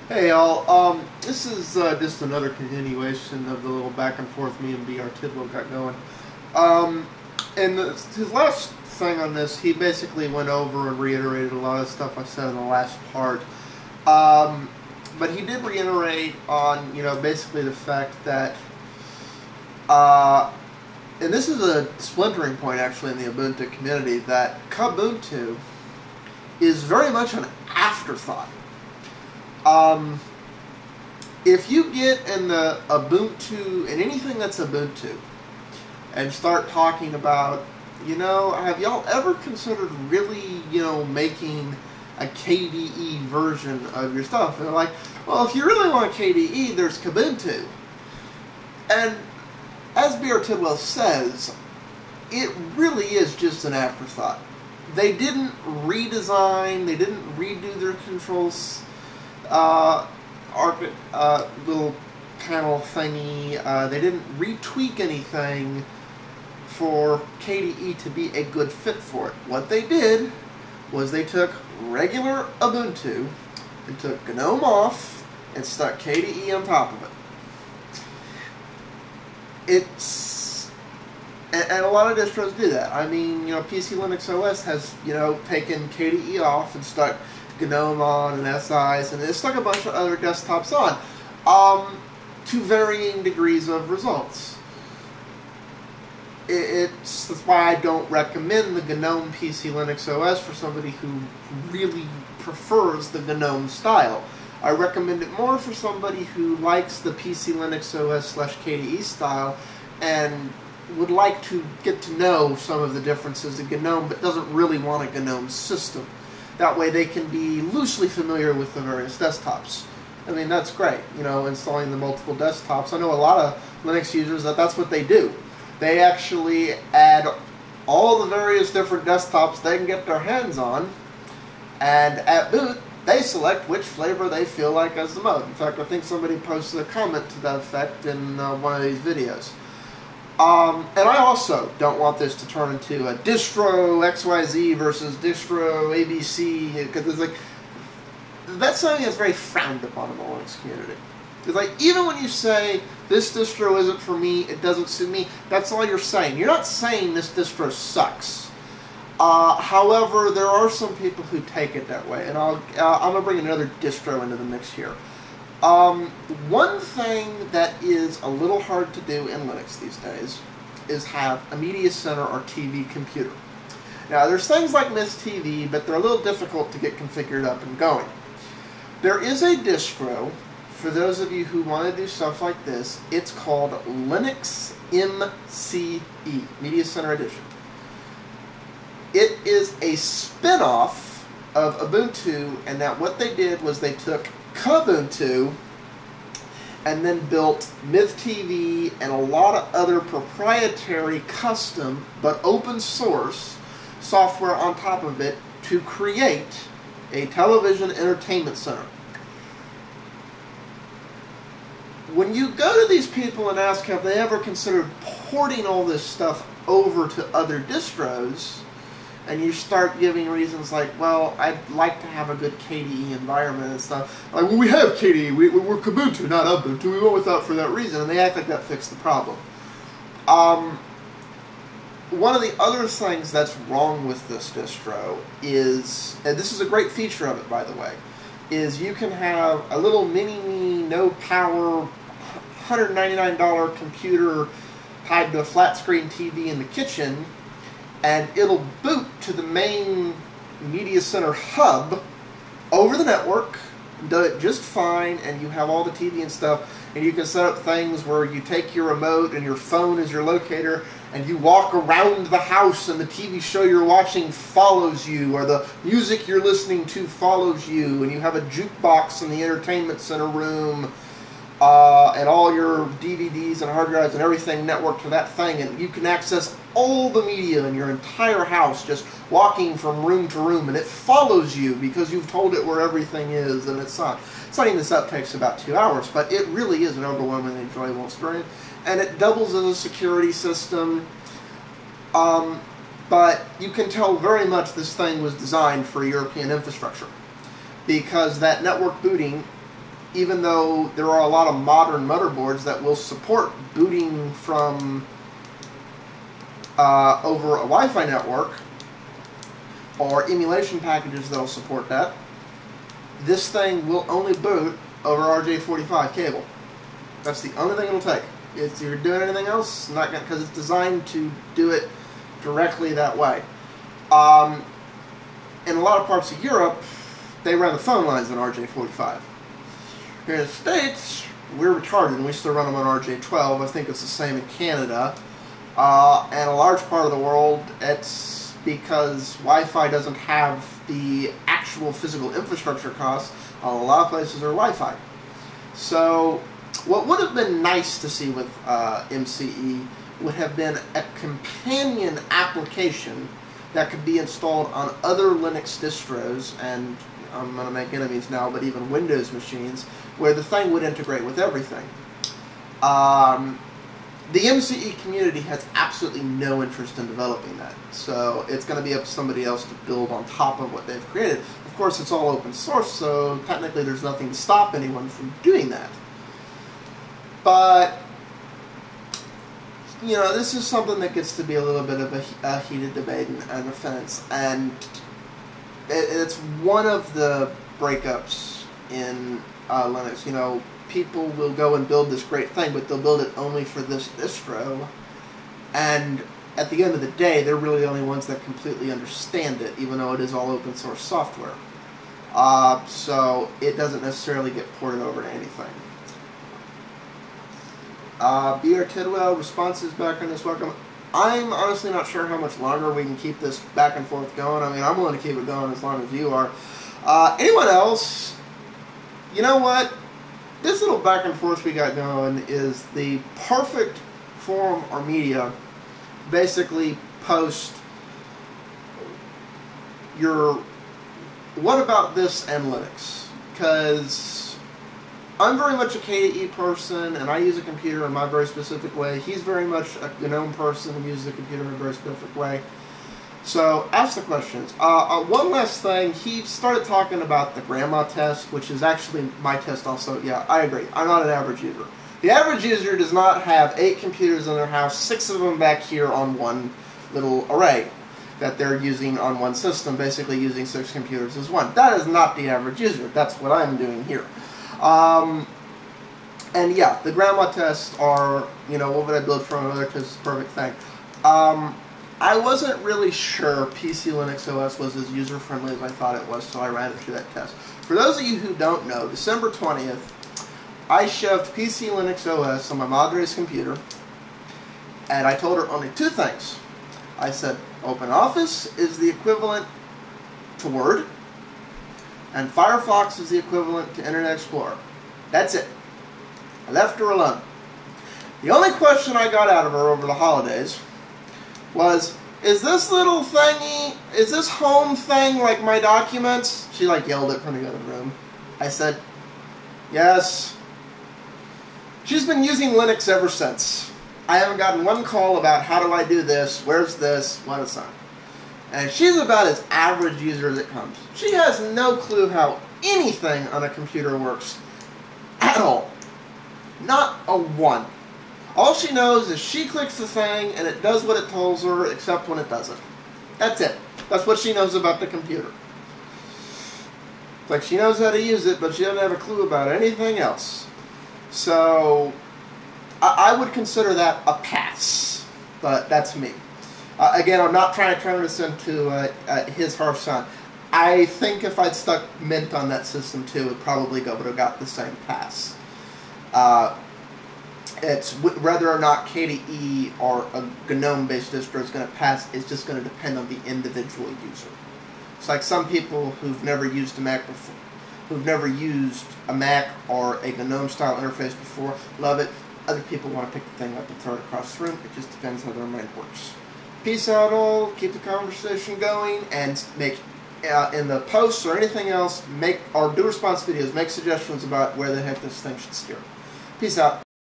Hey all, this is just another continuation of the little back and forth me and brtidwell got going. Um, his last thing on this, he basically went over and reiterated a lot of stuff I said in the last part. Um, but he did reiterate on, basically the fact that, and this is a splintering point actually in the Ubuntu community, that Kubuntu is very much an afterthought. If you get in the Ubuntu, and anything that's Ubuntu, and start talking about, have y'all ever considered really, making a KDE version of your stuff? And they're like, well, if you really want KDE, there's Kubuntu. And as brtidwell says, it really is just an afterthought. They didn't redesign, they didn't redo their controls little panel thingy. They didn't retweak anything for KDE to be a good fit for it. What they did was they took regular Ubuntu and took GNOME off and stuck KDE on top of it. And a lot of distros do that. I mean, PC Linux OS has, taken KDE off and stuck GNOME on and SIs, and it stuck a bunch of other desktops on, to varying degrees of results. That's why I don't recommend the GNOME PC Linux OS for somebody who really prefers the GNOME style. I recommend it more for somebody who likes the PC Linux OS / KDE style and would like to get to know some of the differences in GNOME but doesn't really want a GNOME system. That way they can be loosely familiar with the various desktops. I mean, that's great, installing the multiple desktops. I know a lot of Linux users that's what they do. They actually add all the various different desktops they can get their hands on, and at boot, they select which flavor they feel like as the mode. In fact, I think somebody posted a comment to that effect in one of these videos. And I also don't want this to turn into a distro XYZ versus distro ABC, because it's like, that's something that's very frowned upon in the Linux community. It's like, even when you say, this distro isn't for me, it doesn't suit me, that's all you're saying. You're not saying this distro sucks. However, there are some people who take it that way, and I'm going to bring another distro into the mix here. One thing that is a little hard to do in Linux these days is have a media center or TV computer. Now, there's things like MissTV, but they're a little difficult to get configured up and going. There is a distro, for those of you who want to do stuff like this. It's called LinMCE, Media Center Edition. It is a spin-off of Ubuntu, and that what they did was they took Kubuntu and then built MissTV and a lot of other proprietary custom but open source software on top of it to create a television entertainment center. When you go to these people and ask have they ever considered porting all this stuff over to other distros, and you start giving reasons like, well, I'd like to have a good KDE environment and stuff. Like, well, we have KDE. We're Kubuntu, not Ubuntu. We went with that for that reason. And they act like that fixed the problem. One of the other things that's wrong with this distro is, and this is a great feature of it, by the way, is you can have a little mini-me, no-power, $199 computer tied to a flat-screen TV in the kitchen, and it'll boot to the main media center hub over the network, do it just fine, and you have all the TV and stuff, and you can set up things where you take your remote and your phone as your locator, and you walk around the house and the TV show you're watching follows you, or the music you're listening to follows you, and you have a jukebox in the entertainment center room, and all your DVDs and hard drives and everything networked to that thing, and you can access all the media in your entire house just walking from room to room, and it follows you because you've told it where everything is, and it's not. Setting this up takes about 2 hours, but it really is an overwhelmingly enjoyable experience, and it doubles as a security system, but you can tell very much this thing was designed for European infrastructure, because that network booting even though there are a lot of modern motherboards that will support booting from over a Wi-Fi network, or emulation packages that will support that, this thing will only boot over RJ45 cable. That's the only thing it'll take. If you're doing anything else, not gonna, because it's designed to do it directly that way. In a lot of parts of Europe, they run the phone lines on RJ45. Here in the States, we're retarded and we still run them on RJ12. I think it's the same in Canada. And a large part of the world, it's because Wi-Fi doesn't have the actual physical infrastructure costs. A lot of places are Wi-Fi. So what would have been nice to see with MCE would have been a companion application that could be installed on other Linux distros, and I'm going to make enemies now, but even Windows machines, where the thing would integrate with everything. The MCE community has absolutely no interest in developing that, so it's going to be up to somebody else to build on top of what they've created. Of course, it's all open source, so technically there's nothing to stop anyone from doing that. But, you know, this is something that gets to be a little bit of a heated debate and offense, and it's one of the breakups in Linux. You know, people will go and build this great thing, but they'll build it only for this distro, and at the end of the day, they're really the only ones that completely understand it, even though it is all open source software. So it doesn't necessarily get ported over to anything. brtidwell, responses back on this, welcome. I'm honestly not sure how much longer we can keep this back and forth going. I mean, I'm willing to keep it going as long as you are. Anyone else? You know what? This little back and forth we got going is the perfect forum or media. Basically, post your what about this and Linux? Because I'm very much a KDE person, and I use a computer in my very specific way. He's very much a GNOME person and uses a computer in a very specific way. So, ask the questions. One last thing, he started talking about the grandma test, which is actually my test also. Yeah, I agree. I'm not an average user. The average user does not have 8 computers in their house, 6 of them back here on one little array that they're using on one system, basically using 6 computers as one. That is not the average user. That's what I'm doing here. And yeah, the grandma tests are, you know, what would I build from another test is the perfect thing. I wasn't really sure PC Linux OS was as user-friendly as I thought it was, so I ran it through that test. For those of you who don't know, December 20th, I shoved PC Linux OS on my Madre's computer, and I told her only 2 things. I said, OpenOffice is the equivalent to Word, and Firefox is the equivalent to Internet Explorer. That's it. I left her alone. The only question I got out of her over the holidays was, is this little thingy, is this home thing like my documents? She like yelled it from the other room. I said, yes. She's been using Linux ever since. I haven't gotten one call about how do I do this, where's this, what is that. And she's about as average user as it comes. She has no clue how anything on a computer works at all. Not a one. All she knows is she clicks the thing and it does what it tells her, except when it doesn't. That's it. That's what she knows about the computer. It's like she knows how to use it, but she doesn't have a clue about anything else. So, I would consider that a pass. But that's me. Again, I'm not trying to turn this into his harsh son. I think if I'd stuck Mint on that system too, it probably would have got the same pass. It's whether or not KDE or a GNOME-based distro is going to pass. It's just going to depend on the individual user. It's like some people who've never used a Mac before, who've never used a Mac or a GNOME-style interface before, love it. Other people want to pick the thing up and throw it across the room. It just depends how their mind works. Peace out, all. Keep the conversation going, and make in the posts or anything else, make or do response videos. Make suggestions about where the heck this thing should steer. Peace out.